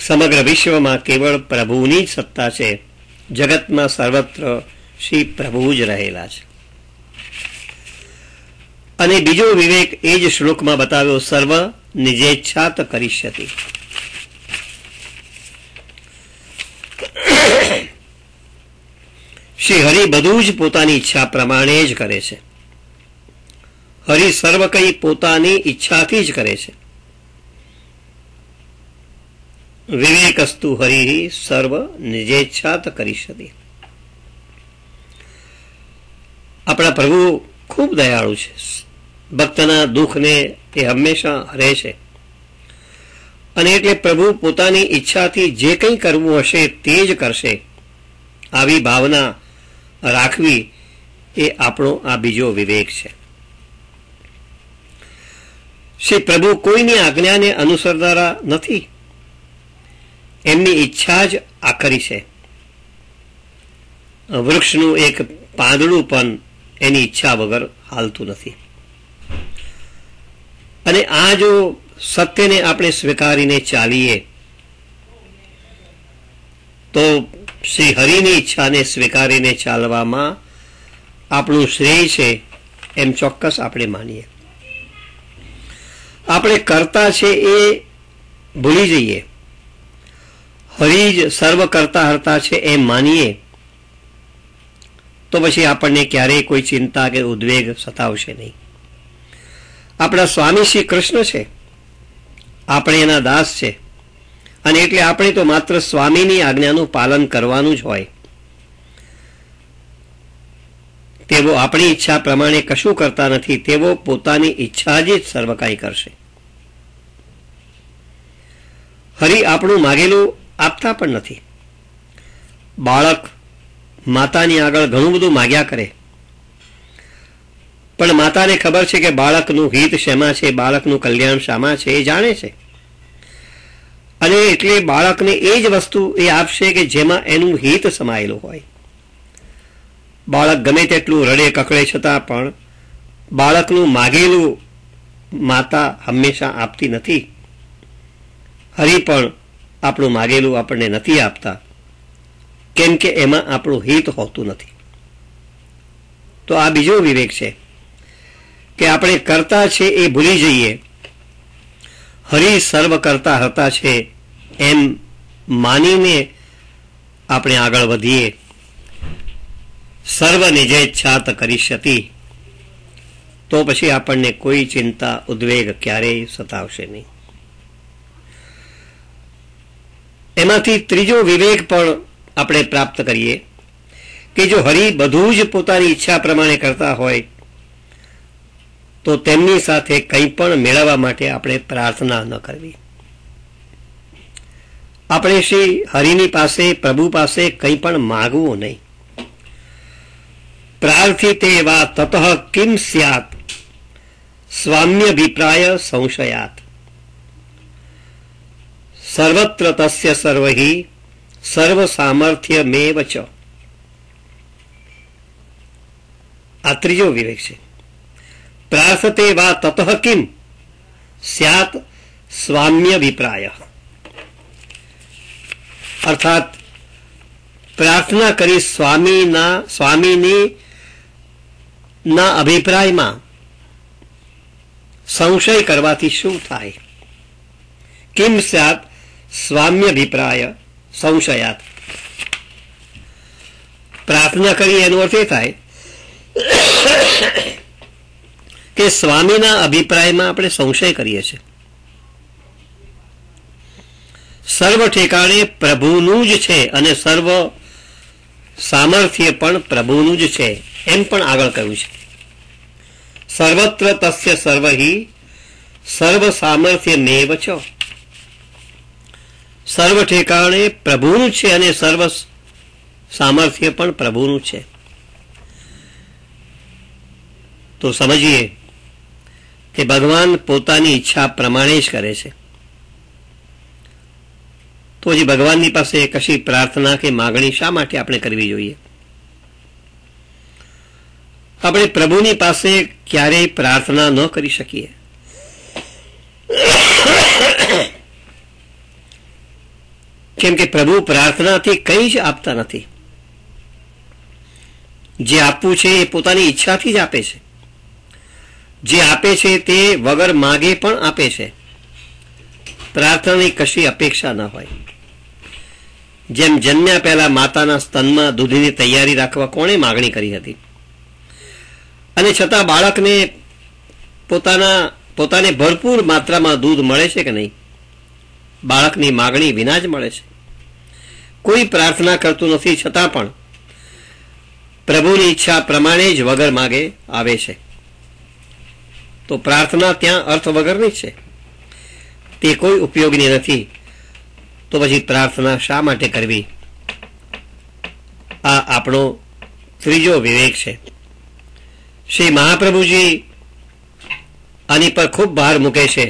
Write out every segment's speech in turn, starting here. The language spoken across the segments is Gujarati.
સમગ્ર વિશ્વમાં કેવળ પ્રભુની જ સત્તા છે. જગતમાં સર્વત્ર શ્રી પ્રભુ જ રહેલા છે. અને બીજો વિવેક એ જ શ્લોકમાં બતાવ્યો, સર્વ નિજેચ્છાત કરિષ્યતિ. શ્રી હરિ બધું જ પોતાની ઈચ્છા પ્રમાણે જ કરે છે. હરિ સર્વ કંઈ પોતાની ઈચ્છાથી જ કરે છે. વિવેકસ્તુ હરિ સર્વ નિજેચ્છાત કરિષ્યતિ. આપણા પ્રભુ ખૂબ દયાળુ છે. ભક્તના દુઃખને એ હંમેશા હરે છે. અને એટલે પ્રભુ પોતાની ઈચ્છાથી જે કંઈ કરવું હશે તે જ કરશે. આવી ભાવના રાખવી એ આપણો આ બીજો વિવેક છે. શ્રી પ્રભુ કોઈની આજ્ઞાને અનુસરનારા નથી. એમની ઈચ્છા જ આખરી છે. વૃક્ષનું એક પાંદડું પણ એની ઈચ્છા વગર હાલતું નથી. અને આ જો સત્યને આપણે સ્વીકારીને ચાલીએ તો શ્રી હરિની ઈચ્છાને સ્વીકારીને ચાલવામાં આપણું શ્રેય છે એમ ચોક્કસ આપણે માનીએ. આપણે કરતા છે એ ભૂલી જઈએ. હરિ જ સર્વ કરતા હરતા છે એમ માનીએ તો પછી આપણને ક્યારેય કોઈ ચિંતા કે ઉદ્વેગ સતાવશે નહીં. આપણા સ્વામી શ્રી કૃષ્ણ છે, આપણે એના દાસ છે. અને એટલે આપણે તો માત્ર સ્વામીની આજ્ઞાનું પાલન કરવાનું જ હોય. તેઓ આપણી ઈચ્છા પ્રમાણે કશું કરતા નથી. તેઓ પોતાની ઈચ્છા જ સર્વ કાંઈ કરશે. હરિ આપણું માગેલું આપતા પણ નથી. બાળક માતાની આગળ ઘણું બધું માગ્યા કરે, પણ માતાને ખબર છે કે બાળકનું હિત શેમાં છે, બાળકનું કલ્યાણ શામાં છે એ જાણે છે. અને એટલે બાળકને એ જ વસ્તુ એ આપશે કે જેમાં એનું હિત સમાયેલું હોય. બાળક ગમે તેટલું રડે કકડે છતાં પણ બાળકનું માગેલું માતા હંમેશા આપતી નથી. હરિ પણ આપણું માગેલું આપણને નથી આપતા, કેમ કે એમાં આપણું હિત હોતું નથી. તો આ બીજો વિવેક છે કે આપણે કરતા છે એ ભૂલી જઈએ. હરિ સર્વ કરતા હતા છે એમ માનીને આપણે આગળ વધીએ. સર્વ નિજેચ્છાત કરિષ્યતિ. તો પછી આપણને કોઈ ચિંતા ઉદ્વેગ ક્યારેય સતાવશે નહીં. એમાંથી ત્રીજો વિવેક પણ આપણે પ્રાપ્ત કરીએ કે જો હરિ બધું જ પોતાની ઈચ્છા પ્રમાણે કરતા હોય તો તેમની સાથે કંઈ પણ મેળવવા માટે આપણે પ્રાર્થના ન કરવી. આપણે શ્રી હરિની પાસે, પ્રભુ પાસે કંઈ પણ માગવું નહીં. પ્રાર્થિતે વા તતઃ કિમ સ્યાત સ્વામ્યભિપ્રાય સંશયાત. સર્વત્ર તસ્ય સર્વહિ સર્વ સામર્થ્યમેવ ચ. આ ત્રીજો વિવેક છે. પ્રાર્થતે વા તતઃ કિમ સ્યાત સ્વામ્યભિપ્રાય. અર્થાત પ્રાર્થના કરી સ્વામીની ના અભિપ્રાયમાં સંશય કરવાથી શું થાય? કિમ સ્યાત સ્વામ્યભિપ્રાય સંશયાત. પ્રાર્થના કરી એનો અર્થ એ થાય કે સ્વામીના અભિપ્રાયમાં આપણે સંશય કરીએ છીએ. સર્વ ઠેકાણે પ્રભુનું જ છે અને સર્વ સામર્થ્ય પણ પ્રભુનું જ છે એમ પણ આગળ કહ્યું છે. સર્વત્ર તસ્ય સર્વહિ સર્વ સામર્થ્યમેવ ચ. સર્વ ઠેકાણે પ્રભુનું છે અને સર્વ સામર્થ્ય પણ પ્રભુનું છે. તો સમજીએ કે ભગવાન પોતાની ઈચ્છા પ્રમાણે જ કરે છે. તો હજી ભગવાનની પાસે કશી પ્રાર્થના કે માગણી શા માટે આપણે કરવી જોઈએ? આપણે પ્રભુની પાસે ક્યારેય પ્રાર્થના ન કરી શકીએ. કેમ કે પ્રભુ પ્રાર્થનાથી કંઈ જ આપતા નથી. જે આપવું છે એ પોતાની ઈચ્છાથી જ આપે છે. જે આપે છે તે વગર માગે પણ આપે છે. પ્રાર્થનાની કશી અપેક્ષા ન હોય. જેમ જન્મ્યા પહેલા માતાના સ્તનમાં દૂધની તૈયારી રાખવા કોણે માગણી કરી હતી, અને છતાં બાળકને પોતાને ભરપૂર માત્રામાં દૂધ મળે છે કે નહીં? બાળકની માગણી વિના જ મળે છે. કોઈ પ્રાર્થના કરતું નથી, છતાં પણ પ્રભુની ઈચ્છા પ્રમાણે જ વગર માગે આવે છે. તો પ્રાર્થના ત્યાં અર્થ વગરની છે, તે કોઈ ઉપયોગની નથી. તો પછી પ્રાર્થના શા માટે કરવી? આ આપણો ત્રીજો વિવેક છે. શ્રી મહાપ્રભુજી આની પર ખૂબ ભાર મૂકે છે,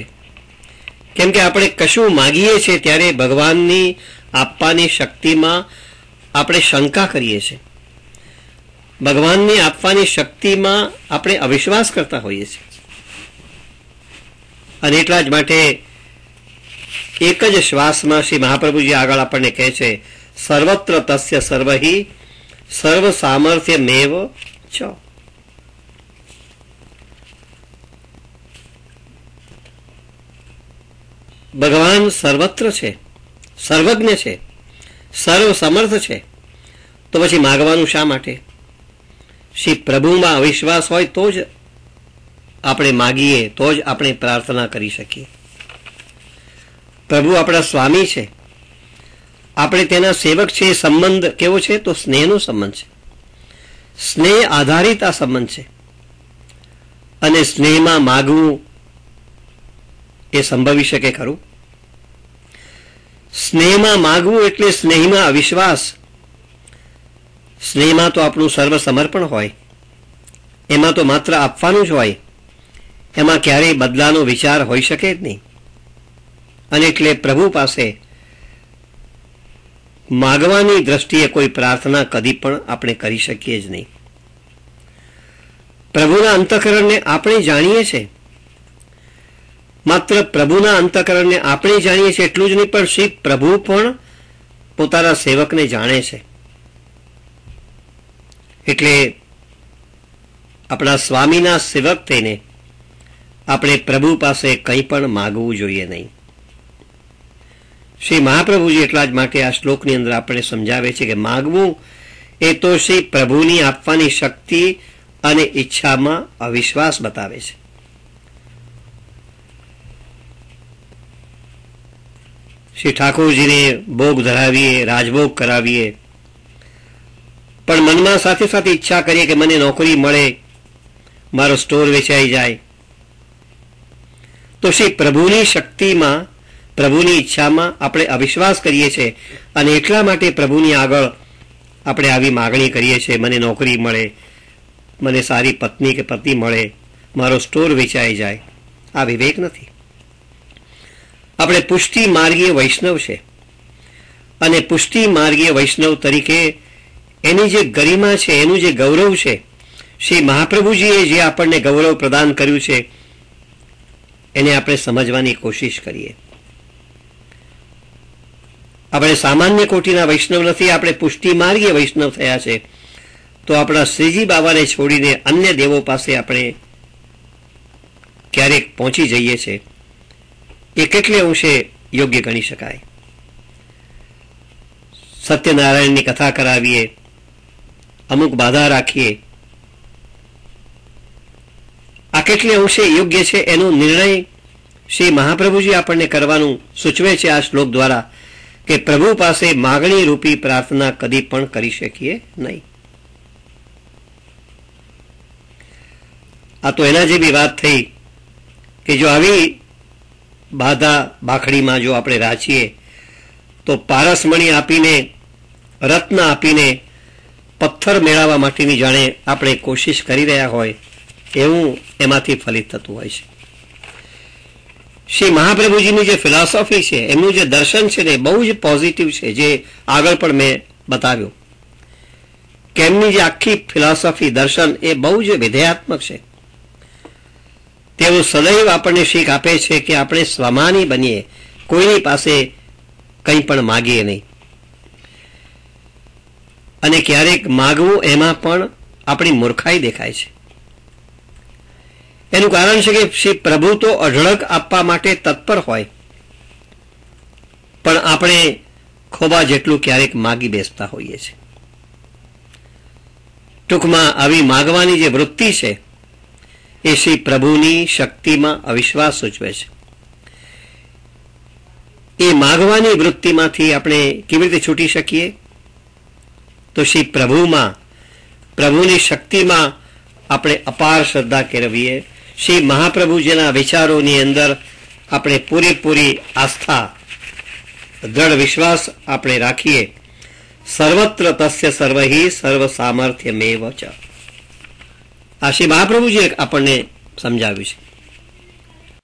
કેમ કે આપણે કશું માગીએ છીએ ત્યારે ભગવાનની આપવાની શક્તિમાં આપણે શંકા કરીએ છીએ. ભગવાનની આપવાની શક્તિમાં આપણે અવિશ્વાસ કરતા હોઈએ છીએ. અને એટલા જ માટે એક જ શ્વાસમાં શ્રી મહાપ્રભુજી આગળ આપણને કહે છે, સર્વત્ર તસ્ય સર્વહિ સર્વ સામર્થ્યમેવ ચ. ભગવાન સર્વત્ર છે, સર્વજ્ઞ છે, સર્વ સમર્થ છે. તો પછી માગવાનું શા માટે? શ્રી પ્રભુમાં અવિશ્વાસ હોય તો જ આપણે માગીએ, તો જ આપણે પ્રાર્થના કરી શકીએ. પ્રભુ આપણા સ્વામી છે, આપણે તેના સેવક છે. સંબંધ કેવો છે? તો સ્નેહનો સંબંધ છે. સ્નેહ આધારિત આ સંબંધ છે. અને સ્નેહમાં માગવું એ સંભવી શકે ખરું? સ્નેહમાં માગવું એટલે સ્નેહમાં અવિશ્વાસ. સ્નેહમાં તો આપણું સર્વ સમર્પણ હોય, એમાં તો માત્ર આપવાનું જ હોય, એમાં ક્યારેય બદલાનો વિચાર હોઈ શકે જ નહીં. અને એટલે પ્રભુ પાસે માગવાની દ્રષ્ટિએ કોઈ પ્રાર્થના કદી પણ આપણે કરી શકીએ જ નહીં. પ્રભુના અંતઃકરણને આપણે જાણીએ છીએ, માત્ર પ્રભુના અંતઃકરણને આપણે જાણીએ છીએ એટલું જ નહીં, પણ શ્રી પ્રભુ પણ પોતાના સેવકને જાણે છે. એટલે આપણા સ્વામીના સેવક થઈને આપણે પ્રભુ પાસે કંઈ પણ માગવું જોઈએ નહીં. શ્રી મહાપ્રભુજી એટલા જ માટે આ શ્લોકની અંદર આપણે સમજાવે છે કે માગવું એ તો શ્રી પ્રભુની આપવાની શક્તિ અને ઈચ્છામાં અવિશ્વાસ બતાવે છે. શ્રી ઠાકોરજીને ભોગ ધરાવીએ, રાજભોગ કરાવીએ, પણ મનમાં સાથે સાથે ઈચ્છા કરીએ કે મને નોકરી મળે, મારો સ્ટોર વેચાઈ જાય. તો શ્રી પ્રભુની શક્તિમાં, પ્રભુની ઈચ્છામાં આપણે અવિશ્વાસ કરીએ છીએ, અને એટલા માટે પ્રભુની આગળ આપણે આવી માગણી કરીએ છીએ, મને નોકરી મળે, મને સારી પત્ની કે પતિ મળે, મારો સ્ટોર વેચાઈ જાય. આ વિવેક નથી. આપણે પુષ્ટિ માર્ગીય વૈષ્ણવ છે, અને પુષ્ટિ માર્ગીય વૈષ્ણવ તરીકે એની જે ગરિમા છે, એનું જે ગૌરવ છે, શ્રી મહાપ્રભુજીએ જે આપણને ગૌરવ પ્રદાન કર્યું છે, એને આપણે સમજવાની કોશિશ કરીએ. આપણે સામાન્ય કોટીના વૈષ્ણવ નથી, આપણે પુષ્ટિ માર્ગીય વૈષ્ણવ થયા છે. તો આપણા શ્રીજી બાબાને છોડીને અન્ય દેવો પાસે આપણે ક્યારેક પહોંચી જઈએ છીએ, એ કેટલે અંશે યોગ્ય ગણી શકાય? સત્યનારાયણની કથા કરાવીએ, અમુક બાધા રાખીએ, આ કેટલે અંશે યોગ્ય છે એનો નિર્ણય શ્રી મહાપ્રભુજી આપણને કરવાનું સૂચવે છે આ શ્લોક દ્વારા, કે પ્રભુ પાસે માગણી રૂપી પ્રાર્થના કદી પણ કરી શકીએ નહીં. આ તો એના જેવી વાત થઈ કે જો આવી બાધા બાખડીમાં જો આપણે રાચીએ તો પારસમણી આપીને, રત્ન આપીને પથ્થર મેળવવા માટેની જાણે આપણે કોશિશ કરી રહ્યા હોય એવું એમાંથી ફલિત થતું હોય છે. શ્રી મહાપ્રભુજીની જે ફિલોસોફી છે, એમનું જે દર્શન છે ને બહુ જ પોઝિટિવ છે, જે આગળ પણ મેં બતાવ્યું કે એમની જે આખી ફિલોસોફી, દર્શન એ બહુ જ વિધેયાત્મક છે. તેઓ સદૈવ આપણને શીખ આપે છે કે આપણે સ્વમાની બનીએ, કોઈની પાસે કંઈ પણ માગીએ નહીં. અને ક્યારેક માગવું એમાં પણ આપણી મૂર્ખાઈ દેખાય છે. એનું કારણ છે કે શ્રી પ્રભુ તો અઢળક આપવા માટે તત્પર હોય, પણ આપણે ખોબા જેટલું ક્યારેક માગી બેસતા હોઈએ છીએ. ટૂંકમાં આવી માગવાની જે વૃત્તિ છે એ શ્રી પ્રભુની શક્તિમાં અવિશ્વાસ સૂચવે છે. એ માગવાની વૃત્તિમાંથી આપણે કેવી રીતે છૂટી શકીએ? તો શ્રી પ્રભુમાં, પ્રભુની શક્તિમાં આપણે અપાર શ્રદ્ધા કેળવીએ. શ્રી મહાપ્રભુજીના વિચારોની અંદર આપણે પૂરેપૂરી આસ્થા, દ્રઢ વિશ્વાસ આપણે રાખીએ. સર્વત્ર તસ્ય સર્વહિ સર્વ સામર્થ્યમેવ ચ. આ શ્રી મહાપ્રભુજીએ આપણને સમજાવ્યું છે.